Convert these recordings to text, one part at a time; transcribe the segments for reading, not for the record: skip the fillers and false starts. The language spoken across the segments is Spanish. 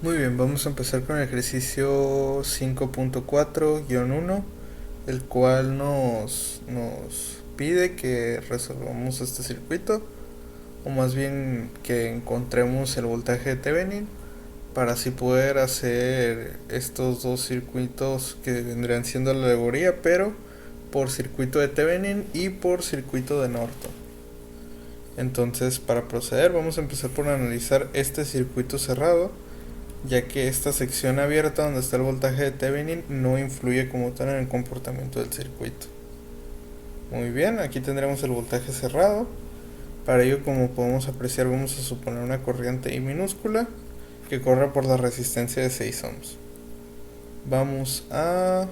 Muy bien, vamos a empezar con el ejercicio 5.4-1, el cual nos pide que resolvamos este circuito, o más bien que encontremos el voltaje de Thevenin, para así poder hacer estos dos circuitos que vendrían siendo la alegoría, pero por circuito de Thevenin y por circuito de Norton. Entonces, para proceder, vamos a empezar por analizar este circuito cerrado, ya que esta sección abierta donde está el voltaje de Thevenin no influye como tal en el comportamiento del circuito. Muy bien, aquí tendremos el voltaje cerrado. Para ello, como podemos apreciar, vamos a suponer una corriente I minúscula que corre por la resistencia de 6 ohms. Vamos a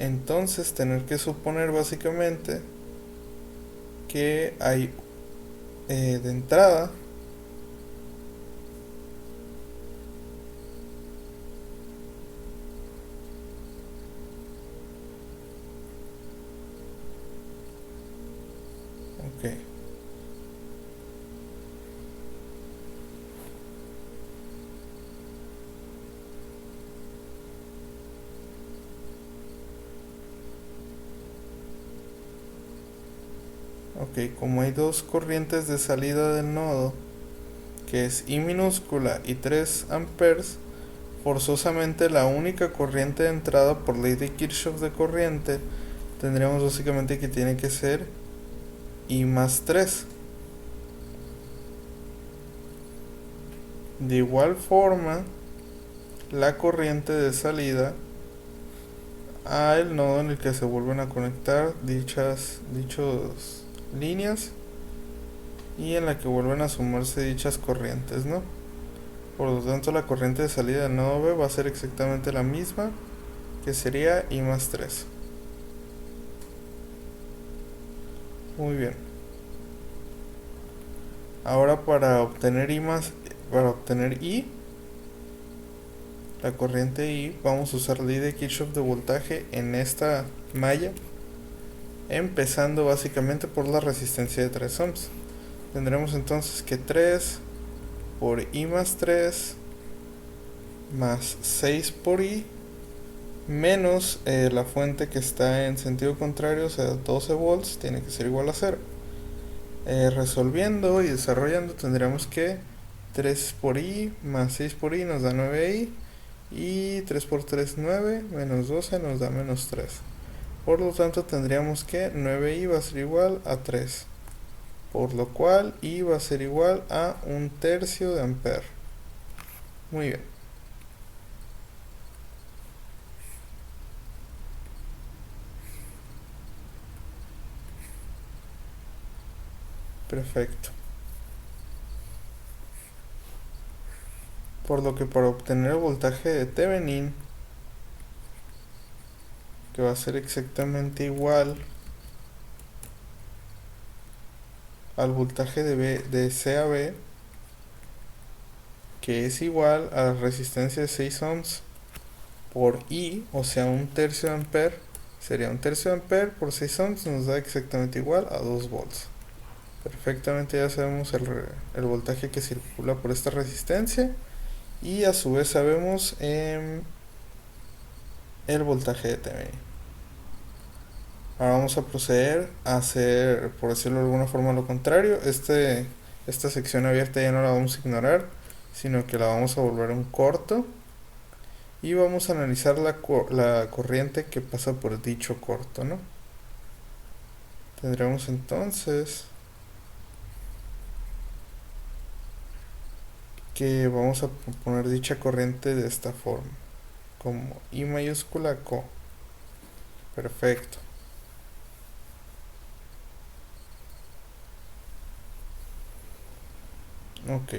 entonces tener que suponer básicamente que hay de entrada ok. Ok, como hay dos corrientes de salida del nodo, que es I minúscula y 3 amperes, forzosamente la única corriente de entrada por ley de Kirchhoff de corriente tendríamos básicamente que tiene que ser I más 3. De igual forma, la corriente de salida a el nodo en el que se vuelven a conectar dichas líneas y en la que vuelven a sumarse dichas corrientes, ¿no? Por lo tanto, la corriente de salida del nodo B va a ser exactamente la misma, que sería I más 3. Muy bien. Ahora para obtener I, la corriente I, vamos a usar ley de Kirchhoff de voltaje en esta malla, empezando básicamente por la resistencia de 3 ohms. Tendremos entonces que 3 por I más 3 más 6 por I menos la fuente que está en sentido contrario, o sea 12 volts, tiene que ser igual a 0. Resolviendo y desarrollando tendríamos que 3 por I más 6 por I nos da 9I, y 3 por 3 9 menos 12 nos da menos 3. Por lo tanto tendríamos que 9I va a ser igual a 3, por lo cual I va a ser igual a 1/3 de ampere. Muy bien. Perfecto. Por lo que para obtener el voltaje de Thevenin, que va a ser exactamente igual al voltaje de C a B, que es igual a la resistencia de 6 ohms por I, o sea 1/3 de ampere, sería 1/3 de ampere por 6 ohms, nos da exactamente igual a 2 volts. Perfectamente ya sabemos el voltaje que circula por esta resistencia, y a su vez sabemos el voltaje de Thevenin. Ahora vamos a proceder a hacer, por decirlo de alguna forma, lo contrario. Esta sección abierta ya no la vamos a ignorar, sino que la vamos a volver un corto, y vamos a analizar la corriente que pasa por dicho corto, ¿no? Tendremos entonces que vamos a poner dicha corriente de esta forma, como I mayúscula CO. Perfecto. Ok.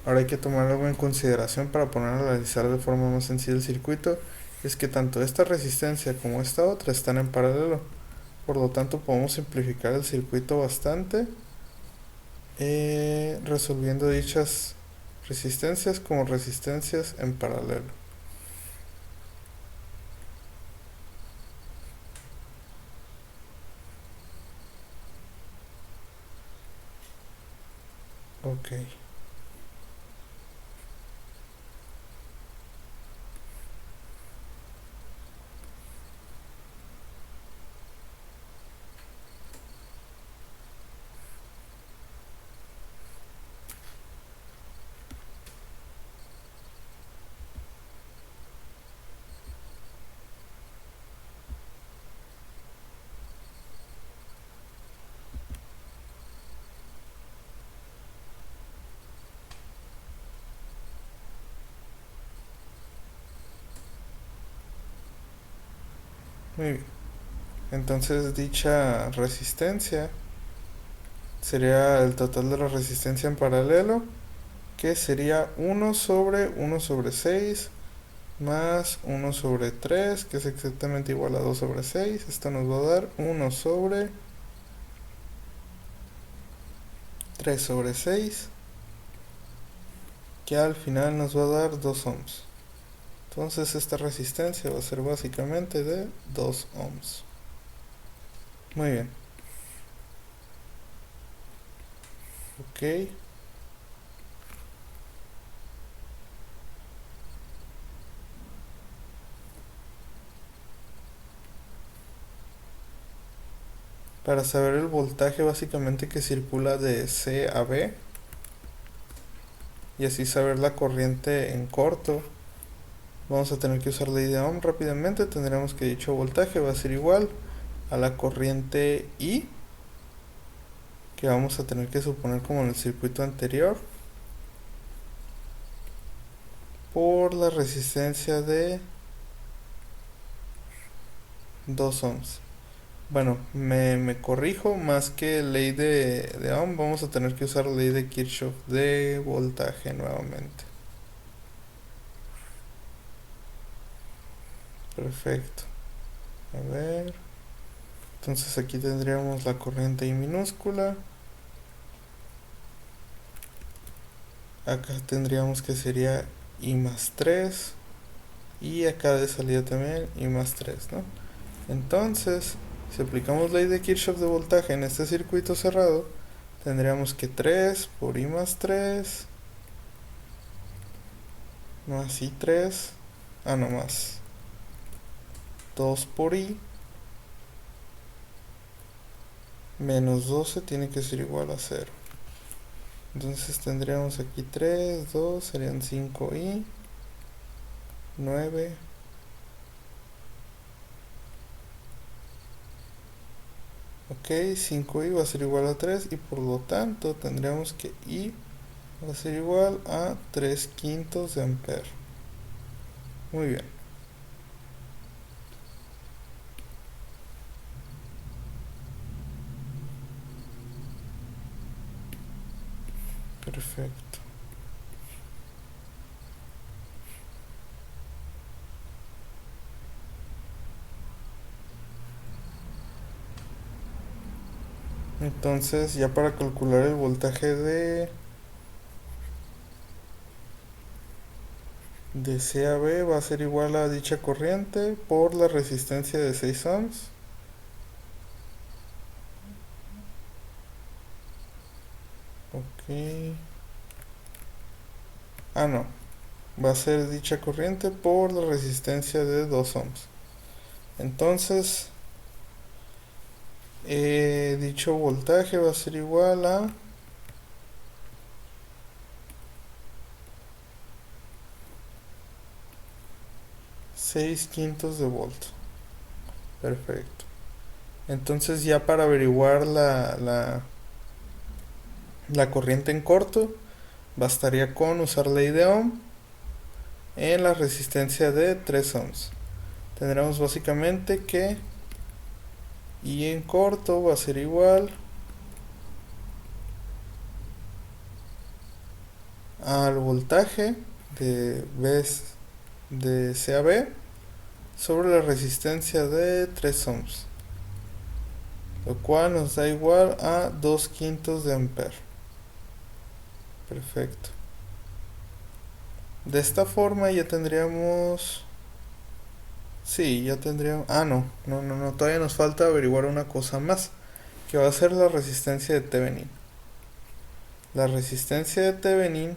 Ahora hay que tomar algo en consideración para poner a analizar de forma más sencilla el circuito. Es que tanto esta resistencia como esta otra están en paralelo. Por lo tanto podemos simplificar el circuito bastante, resolviendo dichas resistencias como resistencias en paralelo. Ok. Muy bien. Entonces dicha resistencia sería el total de la resistencia en paralelo, que sería 1/1/6 más 1/3, que es exactamente igual a 2/6. Esto nos va a dar 1/3/6, que al final nos va a dar 2 ohms. Entonces esta resistencia va a ser básicamente de 2 ohms. Muy bien. Ok. Para saber el voltaje básicamente que circula de C a B y así saber la corriente en corto, vamos a tener que usar ley de Ohm rápidamente. Tendremos que dicho voltaje va a ser igual a la corriente I, que vamos a tener que suponer como en el circuito anterior, por la resistencia de 2 ohms. Bueno, me corrijo, más que ley de Ohm, vamos a tener que usar ley de Kirchhoff de voltaje nuevamente. Perfecto. A ver. Entonces aquí tendríamos la corriente I minúscula. Acá tendríamos que sería I más 3. Y acá de salida también I más 3, ¿no? Entonces, si aplicamos ley de Kirchhoff de voltaje en este circuito cerrado, tendríamos que 3 por I más 3, más I3, no más 2 por I, menos 12 tiene que ser igual a 0. Entonces tendríamos aquí 3, 2, serían 5I, 9, ok, 5i va a ser igual a 3 y por lo tanto tendríamos que I va a ser igual a 3/5 de ampere. Muy bien. Perfecto. Entonces ya para calcular el voltaje de C a B va a ser igual a dicha corriente por la resistencia de 6 ohms. Ok. No. Va a ser dicha corriente por la resistencia de 2 ohms. Entonces, dicho voltaje va a ser igual a 6/5 de volt. Perfecto. Entonces ya para averiguar la corriente en corto, bastaría con usar ley de Ohm en la resistencia de 3 ohms. Tendremos básicamente que I en corto va a ser igual al voltaje de C a B sobre la resistencia de 3 ohms, lo cual nos da igual a 2/5 de ampere. Perfecto. De esta forma ya tendríamos... Sí, ya tendríamos... no, todavía nos falta averiguar una cosa más, que va a ser la resistencia de Thevenin. La resistencia de Thevenin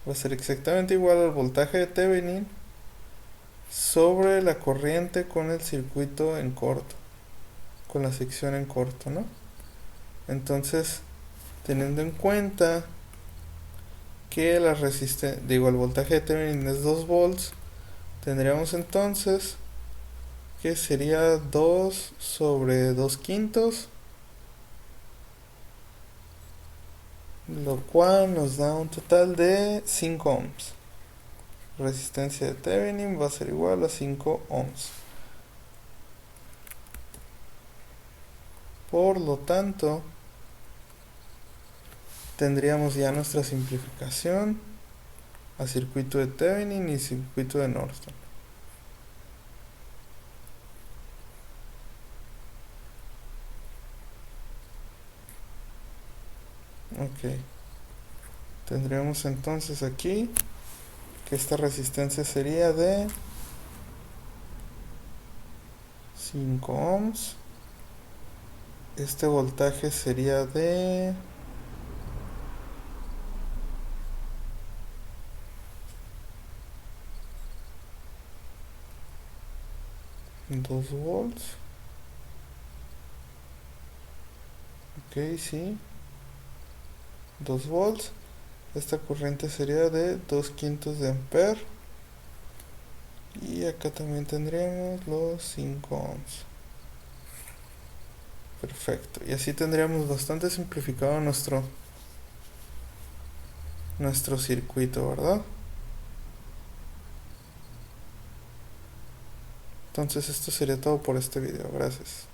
va a ser exactamente igual al voltaje de Thevenin sobre la corriente con el circuito en corto, con la sección en corto, ¿no? Entonces, teniendo en cuenta que la resistencia, el voltaje de Thevenin es 2 volts, tendríamos entonces que sería 2 sobre 2/5, lo cual nos da un total de 5 ohms. Resistencia de Thevenin va a ser igual a 5 ohms. Por lo tanto, tendríamos ya nuestra simplificación a circuito de Thevenin y circuito de Norton. Ok, tendríamos entonces aquí que esta resistencia sería de 5 ohms. Este voltaje sería de 2 volts. Ok, sí, 2 volts. Esta corriente sería de 2 quintos de ampere. Y acá también tendríamos los 5 ohms. Perfecto. Y así tendríamos bastante simplificado nuestro circuito, ¿verdad? Entonces esto sería todo por este video. Gracias.